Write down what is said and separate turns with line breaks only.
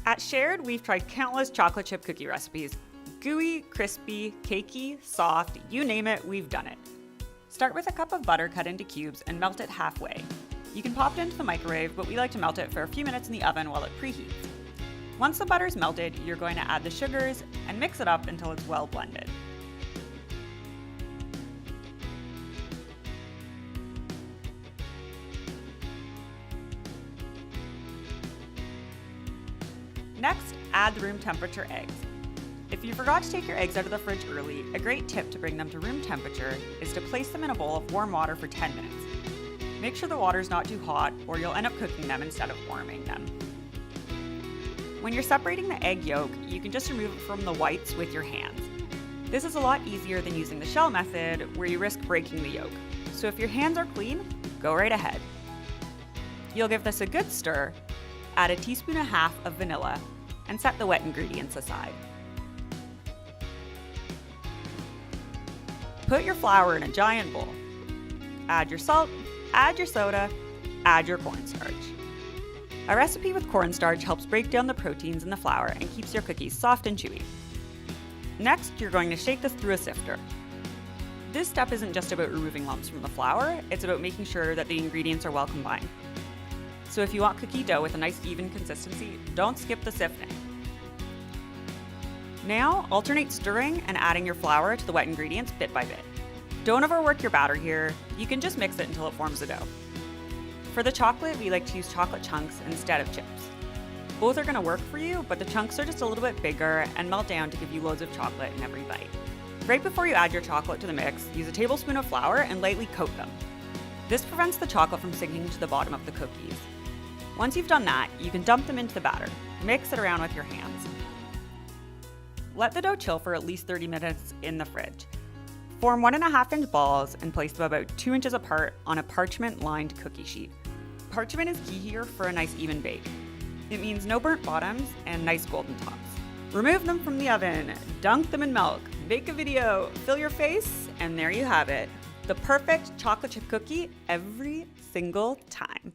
At Shared, we've tried countless chocolate chip cookie recipes. Gooey, crispy, cakey, soft, you name it, we've done it. Start with a cup of butter cut into cubes and melt it halfway. You can pop it into the microwave, but we like to melt it for a few minutes in the oven while it preheats. Once the butter's melted, you're going to add the sugars and mix it up until it's well blended. Next, add the room temperature eggs. If you forgot to take your eggs out of the fridge early, a great tip to bring them to room temperature is to place them in a bowl of warm water for 10 minutes. Make sure the water's not too hot or you'll end up cooking them instead of warming them. When you're separating the egg yolk, you can just remove it from the whites with your hands. This is a lot easier than using the shell method where you risk breaking the yolk. So if your hands are clean, go right ahead. You'll give this a good stir, add 1.5 teaspoons of vanilla, and set the wet ingredients aside. Put your flour in a giant bowl. Add your salt, add your soda, add your cornstarch. A recipe with cornstarch helps break down the proteins in the flour and keeps your cookies soft and chewy. Next, you're going to shake this through a sifter. This step isn't just about removing lumps from the flour, it's about making sure that the ingredients are well combined. So if you want cookie dough with a nice even consistency, don't skip the sifting. Now, alternate stirring and adding your flour to the wet ingredients bit by bit. Don't overwork your batter here, you can just mix it until it forms a dough. For the chocolate, we like to use chocolate chunks instead of chips. Both are going to work for you, but the chunks are just a little bit bigger and melt down to give you loads of chocolate in every bite. Right before you add your chocolate to the mix, use a tablespoon of flour and lightly coat them. This prevents the chocolate from sinking to the bottom of the cookies. Once you've done that, you can dump them into the batter. Mix it around with your hands. Let the dough chill for at least 30 minutes in the fridge. Form 1.5-inch balls and place them about 2 inches apart on a parchment-lined cookie sheet. Parchment is key here for a nice even bake. It means no burnt bottoms and nice golden tops. Remove them from the oven, dunk them in milk, make a video, fill your face, and there you have it. The perfect chocolate chip cookie every single time.